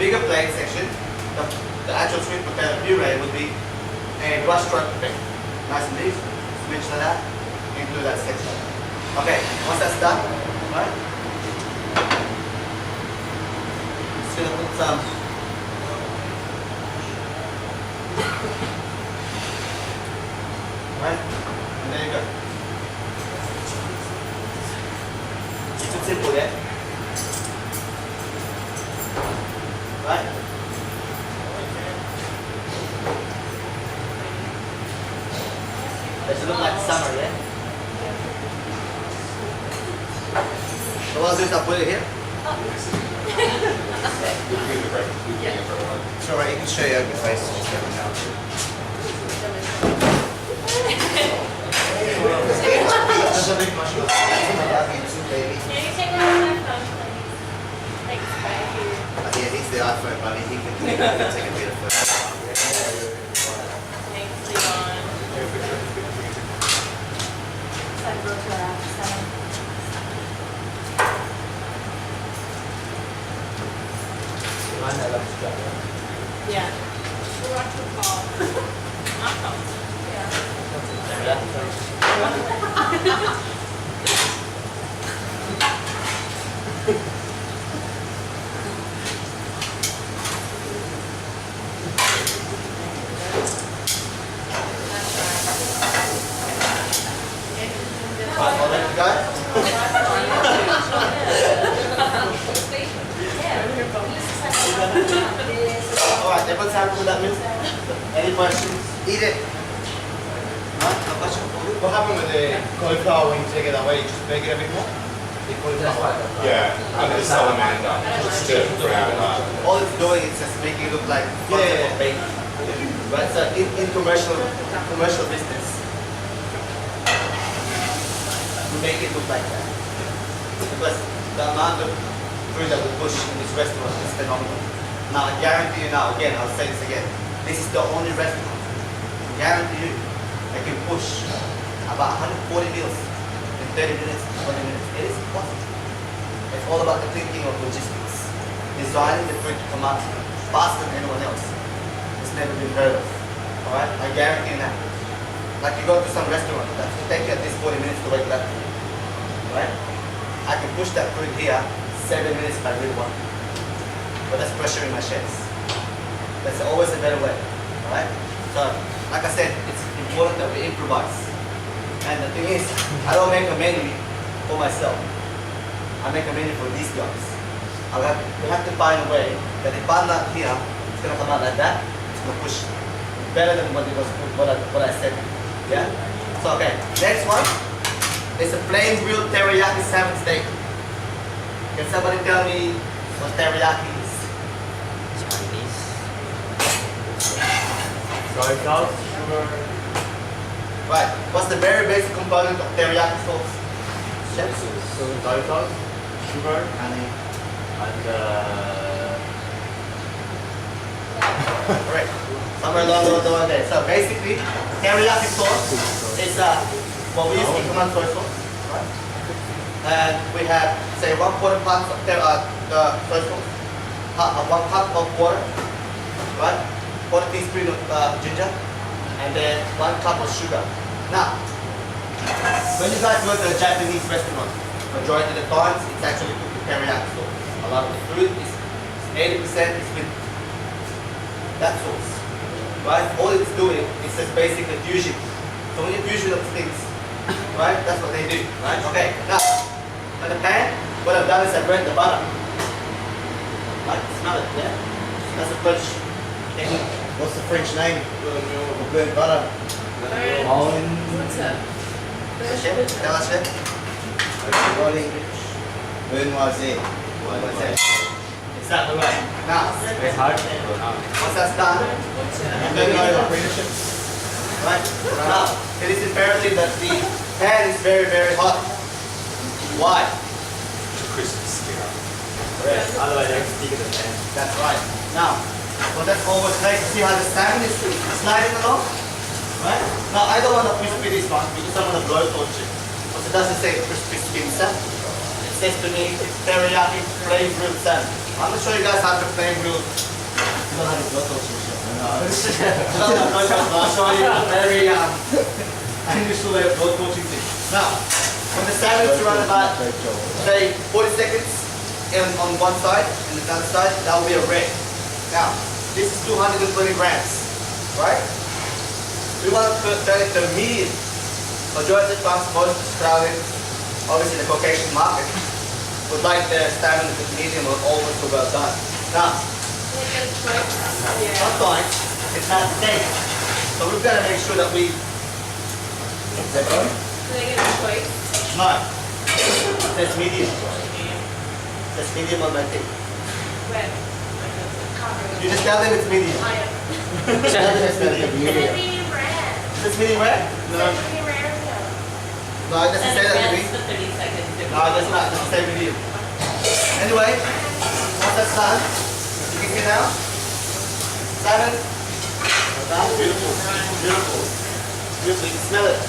bigger plate section, the actual sweet potato puree would be a brush stroke thing. Nice and easy. Switch to that into that section. Okay, once that's done, right? Just gonna put some. Right? And there you go. It's simple, yeah? Right? Does it look like summer, yeah? So what I'll do is I'll put it here. Sure, right, you can show your face. That's a big mushroom. Baby. Can you take out my phone, please? Thanks, right here. Yeah, he's the iPhone bunny. He can take a bit of photos. Thanks, Leon. So I go to our office. Yeah. We'll watch the call. Not call. Yeah. Alright, everyone's happy with that meal? Any questions? Eat it. No question? What happened with the cauliflower when you take it away? You just bake it a bit more? The cauliflower. Yeah, under the salamander, just to brown up. All it's doing is just making it look like bacon. Right? So in commercial business, we make it look like that. Because the amount of food that we push in this restaurant is phenomenal. Now I guarantee you now, again, I'll say this again, this is the only restaurant, I guarantee you, I can push about 140 meals in 30 minutes, 20 minutes. It is possible. It's all about the thinking of logistics. Designing the food to come out faster than anyone else. It's never been heard of. Alright? I guarantee you that. Like you go to some restaurant, that will take you at least 40 minutes to wake that food. Right? I can push that food here 7 minutes if I really want. But that's pressuring my chefs. There's always a better way. Alright? So, like I said, it's important that we improvise. And the thing is, I don't make a menu for myself. I make a menu for these guys. We have to find a way that if I'm not here, it's gonna come out like that. It's gonna push better than what it was, what I said. Yeah. So okay, next one is a plain grilled teriyaki salmon steak. Can somebody tell me what teriyaki is? Chinese. Soy sauce, sugar. Right. What's the very basic component of teriyaki sauce? Chef? Soy sauce, sugar, Honey. and Correct. Somewhere along the way there. So basically, teriyaki sauce is what we use Ikeman soy sauce. Right? And we have, say, 1/4 cup of the soy sauce, 1 cup of water, right? 1/4 teaspoon of ginger, and then 1 cup of sugar. Now, when you guys go to a Japanese restaurant, majority of the times it's actually cooked with teriyaki sauce. A lot of the food is 80% is with that sauce, right? All it's doing is just basically fusion. So when you fusion those things, right? That's what they do, right? Okay. Now, in the pan, what I've done is I burnt the butter. Right? Smell it, yeah? That's a French technique. What's the French name for burnt butter? What's up? Chef, tell us, chef. What English? Burn noisette. What's that? Exactly right. Now, it's hard. once that's done, And then you know the apprenticeship? right? Now, it is imperative that the pan is very, very hot. Why? To crisp the skin up. Correct. Otherwise, I stick it in the pan. That's right. Now, what that's always great to see how the salmon is sliding along. Right? Now, I don't want to crispy this one because I want to blow torch it. But it doesn't say crispy skin salmon. It says to me, it's teriyaki plain grilled salmon. I'm gonna show you guys how to flame grill. You don't have a blood torch shit. I'll show you a very unusual way of blood torching thing. Now, when the salmon is around about, say, 40 seconds on one side and the other side, that will be a red. Now, this is 220 grams, right? We want to turn it to medium. Majority of times, most Australians, obviously the Caucasian market, would like the salmon to be medium or almost well done. Now, sometimes it has steak, so we've got to make sure that we. Is that good? Do they get a choice? No. It says medium. It says medium on my thing. When? You just tell them it's medium. I am. Tell them it's medium. Is it medium rare? Is this medium rare? Is it medium rare? No, it doesn't say that to me. The 30 seconds. No, it does not. It doesn't say medium. Anyway, once that's done, you can see now. Salmon. Well done. Beautiful. Beautiful. Beautiful. You can smell it.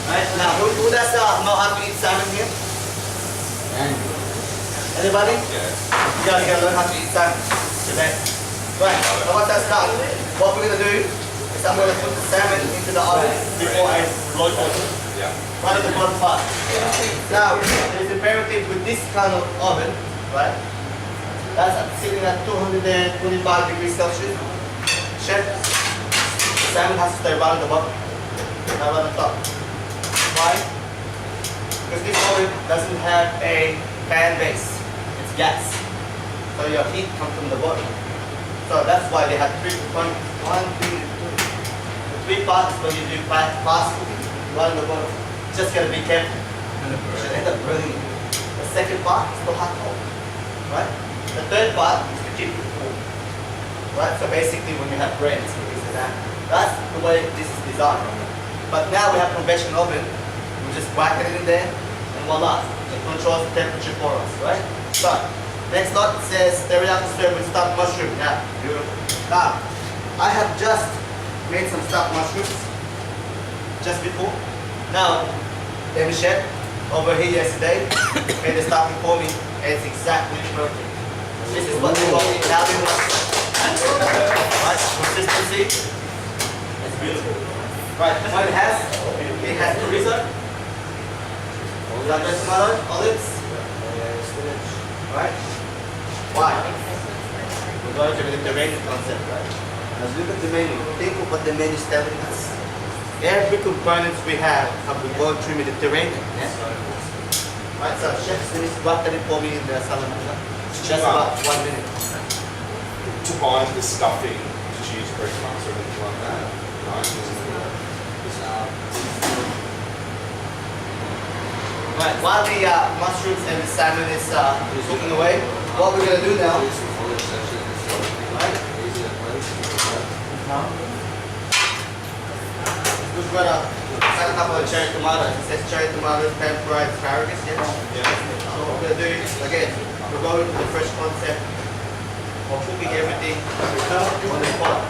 Right, now who does know how to eat salmon here? Anybody? Yes. You guys gotta learn how to eat salmon today. Right, so once that's done, what we're gonna do is I'm gonna put the salmon into the oven before I blow it open. Yeah. Right at the bottom part. Now, it is imperative with this kind of oven, right? That's sitting at 225 degrees Celsius. Chef, the salmon has to stay right at the bottom, not right on the top. Why? Because this oven doesn't have a fan base, it's gas. So your heat comes from the bottom. So that's why they have 3 components. 1, 2, 3. The 3 parts when you do fast cooking, right on the bottom. Just gotta be careful. You should end up burning it. The second part is the hot coal, right? The third part is to keep it cool, right? So basically when you have bread, it's like that. That's the way this is designed. But now we have convection oven. We just whack it in there, and voila, it controls the temperature for us, right? So, next lot says teriyaki served with stuffed mushroom. Yeah, beautiful. Now, I have just made some stuffed mushrooms just before. Now, the chef over here yesterday made the stuffing for me, and it's exactly perfect. This is what we call Italian mushroom. Right? Consistency. It's beautiful. Right, what it has chorizo, tomato, olives, right? Why? We're going to the Mediterranean concept, right? As we look at the menu, think of what the menu is telling us. Every component we have been going through Mediterranean. Yeah? Right, so chef, finish wrap that in for me in the salmon. Just about 1 minute. To bind the stuffing, to use breadcrumbs or anything like that. Right, while the mushrooms and the salmon is cooking away, what we're going to do now, right? We've got a couple of cherry tomatoes. It says cherry tomatoes, pan-fried asparagus, yeah? So what we're going to do is, again, we're going to the fresh concept of cooking everything on the pot.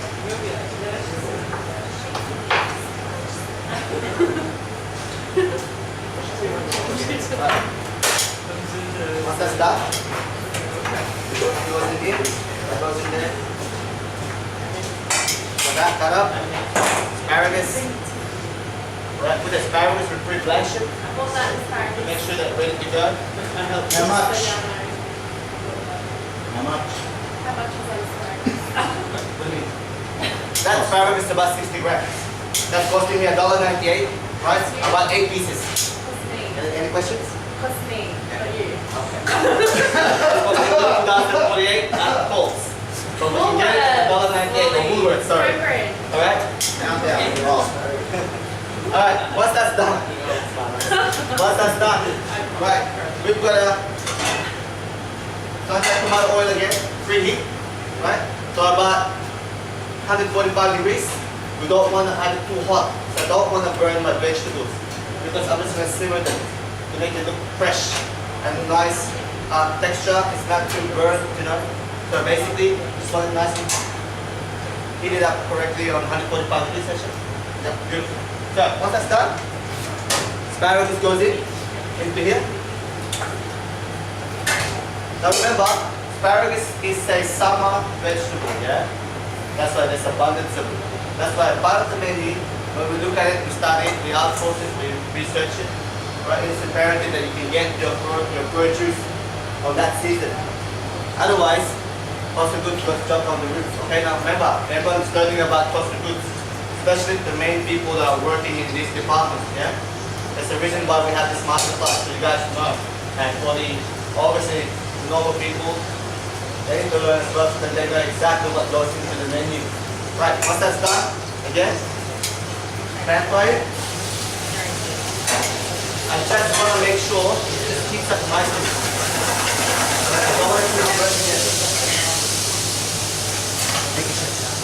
Once that's done, it goes in here, that goes in there. So that cut up, asparagus. Right, put asparagus with pre-blanch it. Well, that is hard. Make sure that ready to go. How much? How much? How much is that asparagus? That asparagus is about 60 grams. That's costing me $1.98, right? About 8 pieces. What's the name? Any questions? What's the name? For you. $2,048 at Coles. So we can get it $1.98 or Woolworths, sorry. Alright? Alright, once that's done. Once that's done. Right, we've got a contact tomato oil again, preheat. Right? So about 145 degrees. We don't want to have it too hot. So I don't want to burn my vegetables. Because I'm just going to simmer them to make it look fresh and nice texture. It's not too burnt, you know. So basically, just want it nice and heat it up correctly on 145 degrees section. Yeah, beautiful. So once that's done, asparagus goes into here. Now remember, asparagus is a summer vegetable, yeah? That's why there's abundance of it. That's why part of the menu, when we look at it, we study it, we outsource it, we research it. Right? It's imperative that you can get your produce on that season. Otherwise, cost of goods will jump on the roof. Okay, now remember, everyone's learning about cost of goods, especially the main people that are working in these departments, yeah? That's the reason why we have this master class, so you guys know. And for the, obviously, normal people, they need to learn as well so that they know exactly what goes into the menu. Right, once that's done, again, pan fry it. I just want to make sure it just keeps up nice and I don't want it to burn again. Make it shut down.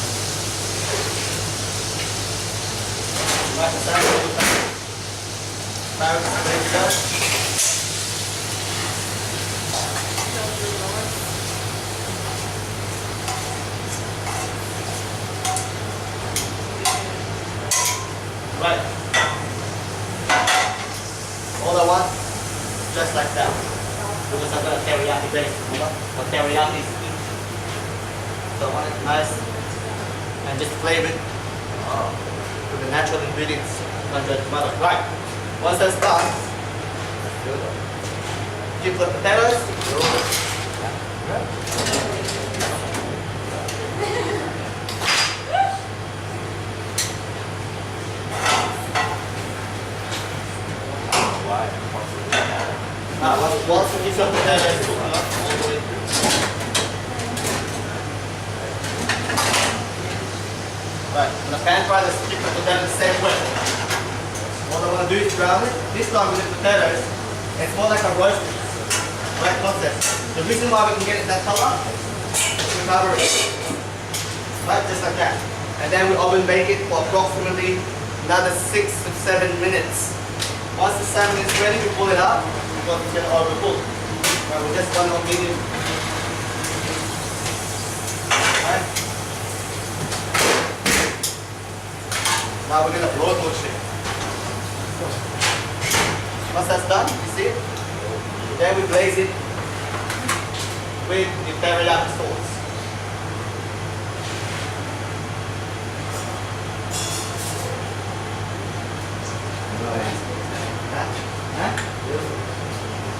Right, that's it. Ready to go? Right. All I want, just like that. Because I've got a teriyaki base, remember? But teriyaki is sweet. So I want it nice and just flavor it with the natural ingredients under the tomato. Right. Once that's done, keep the potatoes. Once you keep the potatoes cooking up all the way through. Right, I'm gonna pan fry this, keep the potatoes the same way. What I want to do is brown it. This time with the potatoes, it's more like a roast, right process. The reason why we can get it that color is to cover it. Right, just like that. And then we oven bake it for approximately another 6 to 7 minutes. Once the salmon is ready, we pull it out because it's going to overcook. Right, we just want on medium. Right. Now we're going to roll it. Once that's done, you see it? Then we glaze it with the teriyaki sauce.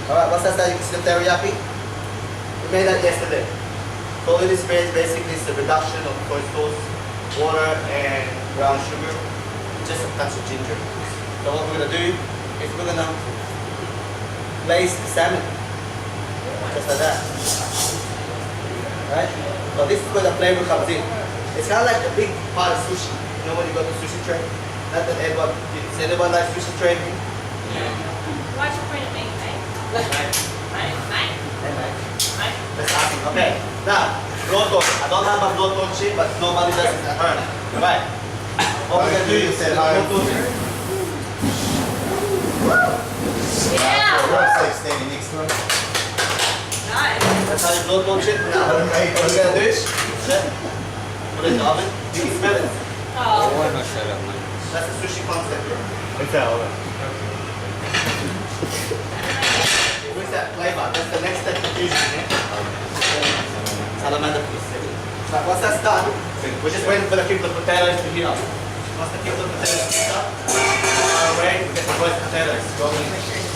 Alright, once that's done, you can see the teriyaki. We made that yesterday. So it is basically it's a reduction of soy sauce, water, and brown sugar, just a touch of ginger. So what we're going to do is we're going to glaze the salmon, just like that. Right? So this is where the flavor comes in. It's kind of like a big part of sushi. You know when you go to sushi tray? Not that everyone, does anyone like sushi tray? Watch your point of me, right? Right? Let's ask him. Okay. Now, roton. I don't have my roton sheet, but nobody does it at home. Right. What we're going to do is roton. Yeah! Like standing next to him. Nice. That's how you roton shit. Now, what we're going to do is put it in the oven. You can smell it. Oh. That's the sushi concept here. It's that one. Where's that flavor? That's the next step of fusion, yeah? Salamander piece. So once that's done, we're just waiting for the cube of potatoes to heat up. Once the cube of potatoes heat up, we get the roast potatoes going.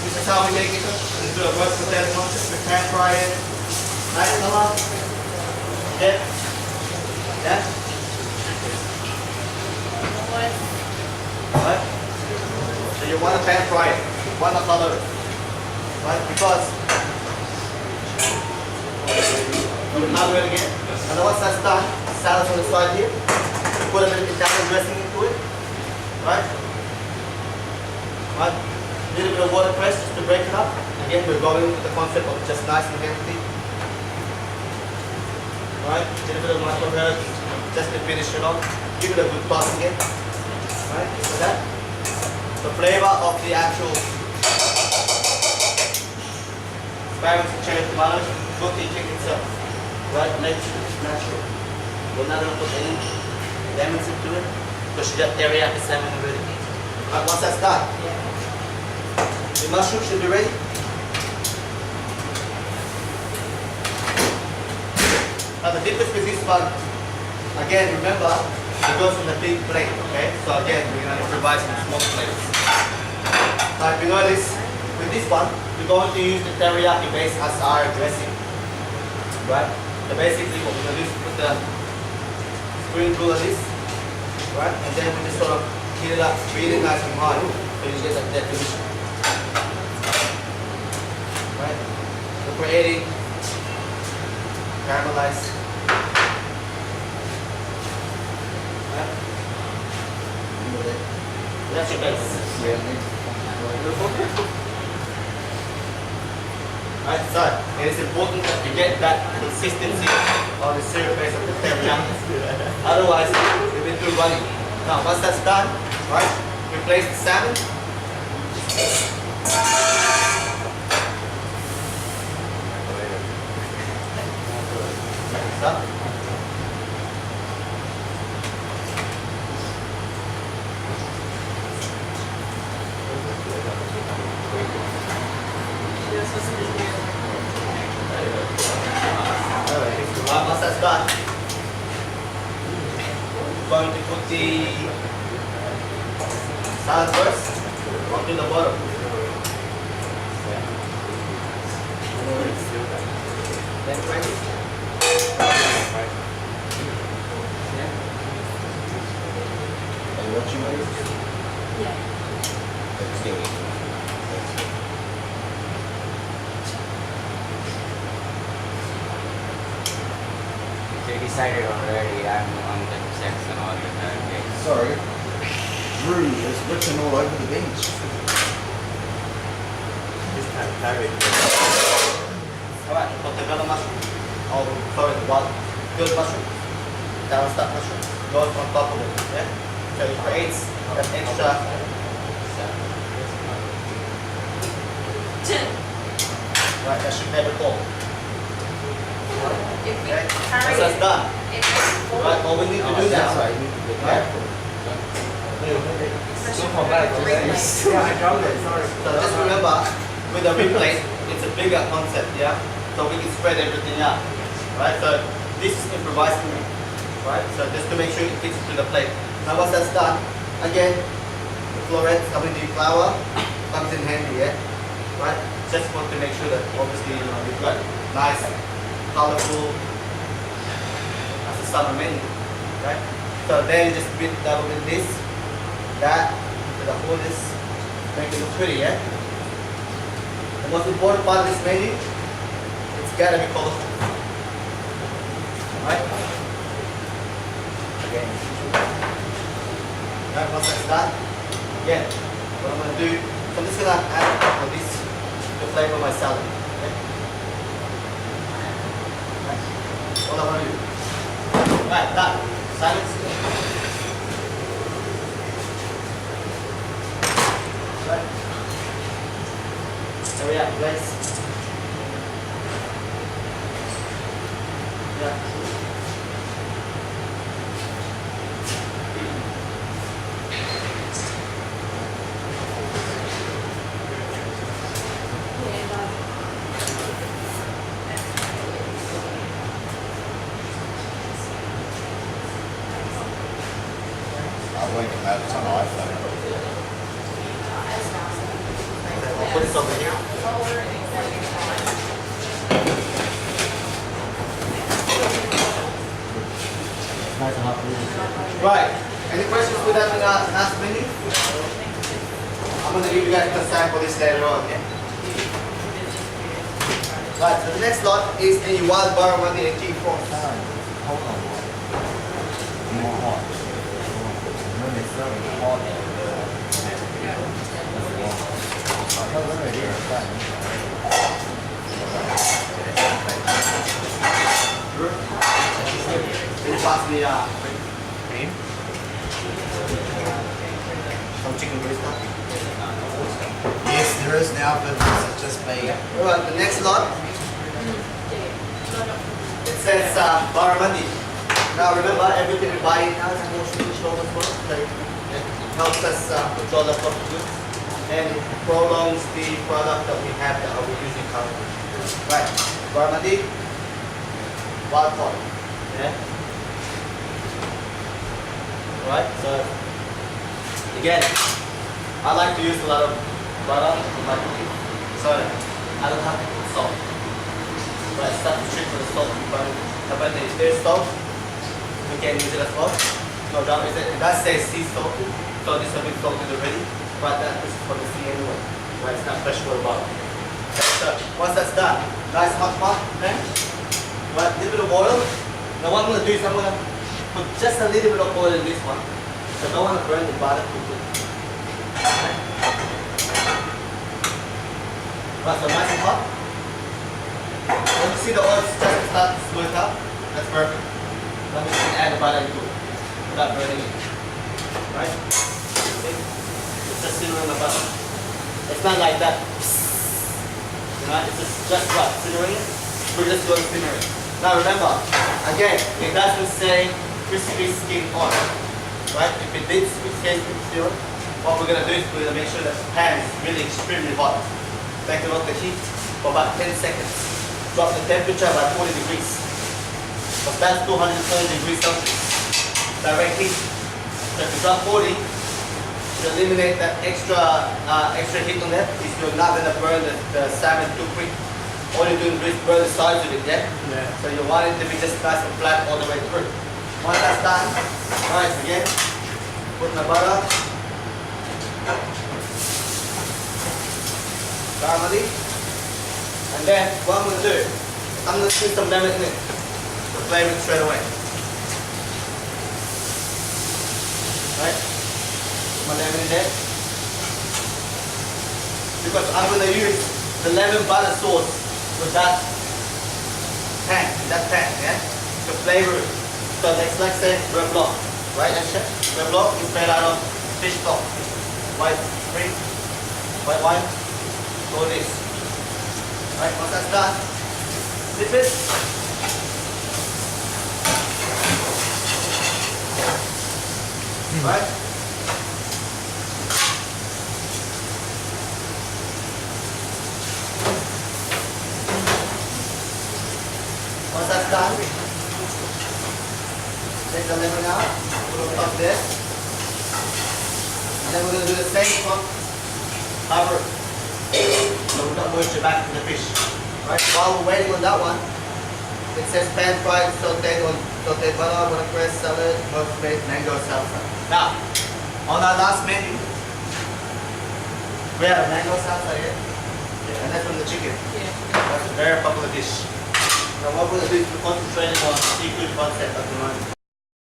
This is how we make it. We do a roast potato concept. We pan fry it. Nice color. Yeah? Yeah? Right? So you want to pan fry it. You want to color it. Right? Because we'll cover it again. And once that's done, salad's on the side here. Put a bit of Italian dressing into it. Right? Right? A little bit of water press just to break it up. Again, we're going with the concept of just nice and healthy. Right? A little bit of mustard herbs just to finish it off. Give it a good toss again. Right? So that the flavor of the actual asparagus and cherry tomatoes cook the chicken itself. Right? Make sure it's natural. We're not going to put any lemons into it because you got teriyaki salmon already. Right? Once that's done, the mushroom should be ready. difference with this one, again, remember, it goes in a big plate, okay? So again, we're going to improvise in small plates. Now, if you notice, with this one, we're going to use the teriyaki base as our dressing, right? So basically, what we're going to do is put the spring roll on this, right? And then we just sort of heat it up really nice and hard, so you get that definition. Right? So creating caramelized. Right? That's your base. Right, so it is important that you get that consistency of the syrup base of the teriyaki. Otherwise, you'll be too runny. Now, once that's done, right, replace the salmon. Next up. Once that's done, we're going to put the salad first onto the bottom. Then rice. And what you made? Yeah. Let's do it. So you decided already I'm on the sex and all the time. Okay. Sorry. Drew is written all over the bench. This time carry. Alright, put the yellow mushroom. Oh, sorry, the good mushroom. Down stuck mushroom. Goes on top of it. Okay? So it creates that extra. Right, that should never fall. If we Okay? carry Once that's it, done, it's full. right, all we need to do That's now. why you need to be Right? careful. Especially for the ring light. Yeah, I dropped it. Sorry. So just remember, with the replate, it's a bigger concept, yeah? So we can spread everything out, right? So this is improvising, right? So just to make sure it fits into the plate. Now once that's done, again, the florets, the flour comes in handy, yeah? Right? Just want to make sure that obviously, you know, we've got nice, colorful, as a summer menu, right? So then just double in this, that, to the wholeness, make it look pretty, yeah? The most important part of this menu, it's gotta be colorful. Right? Again. Right, once that's done, again, what I'm gonna do, so I'm just gonna add a couple of this to flavor my salad. Okay? Right. All I wanna do. Right, done. Silence. Right. There we are, guys. Yeah. I'm going to have some iPhone. I'll put this over here. Nice and hot food. Right. Any questions with that last menu? I'm going to give you guys the sample this later on, okay? Right, so the next lot is the wild barramundi and king prawns. Hold on. More hot. When they serve it hot. Can you pass me cream? Some chicken grease stuff? Yes, there is now, but it's just made. Alright, the next lot, it says barramundi. Now remember, everything we buy now is mostly shoulder for us. It helps us control the cost of goods and it prolongs the product that we have that we're using currently. Right, barramundi, wild caught. Yeah. Alright, so again, I like to use a lot of butter in my cooking, so I don't have to put salt. But it's not strict for the salt, but if there's salt, you can use it as well. No drama, it does say sea salt, so this is a bit salted already, but that is for the sea anyway, where it's not fresh water bottle. Okay, so once that's done, nice hot pot, okay? Right, a little bit of oil. Now what I'm going to do is I'm going to put just a little bit of oil in this one. So I don't want to burn the butter quickly. Okay. Right, so nice and hot. When you see the oil just start to split up, that's perfect. Then we can add the butter into it without burning it. Right? See? It's just simmering the butter. It's not like that. You know, it's just what? Simmering it? We're just going to simmer it. Now remember, again, it doesn't say crispy skin on. Right? If it did say crispy on, what we're going to do is we're going to make sure that the pan is really extremely hot. Take it off the heat for about 10 seconds. Drop the temperature by 40 degrees. Because that's 220 degrees Celsius. Direct heat. So if you drop 40, to eliminate that extra heat on there, is you're not going to burn the salmon too quick. All you're doing is burn the sides of it, yeah? Yeah. So you want it to be just nice and flat all the way through. Once that's done, alright, again, put my butter. Caramely. And then what I'm going to do, I'm going to squeeze some lemon in it to flavor it straight away. Right? Put my lemon in there. Because I'm going to use the lemon butter sauce with that pan, yeah? To flavor it. So let's say red block, right? Red block is made out of fish stock. White spring, white wine, so this. Right, once that's done, flip it. Right? Once that's done, take the lemon out, put it on top there. And then we're going to do the same from cover. So we don't push it back to the fish. Right? While we're waiting on that one, it says pan fried, sauteed butter, watercress salad, roast-made mango salsa. Now, on our last menu, we have mango salsa here. Yeah, and that's from the chicken. Yeah. That's a very popular dish. Now what we're going to do is we're concentrating on seafood concept at the moment.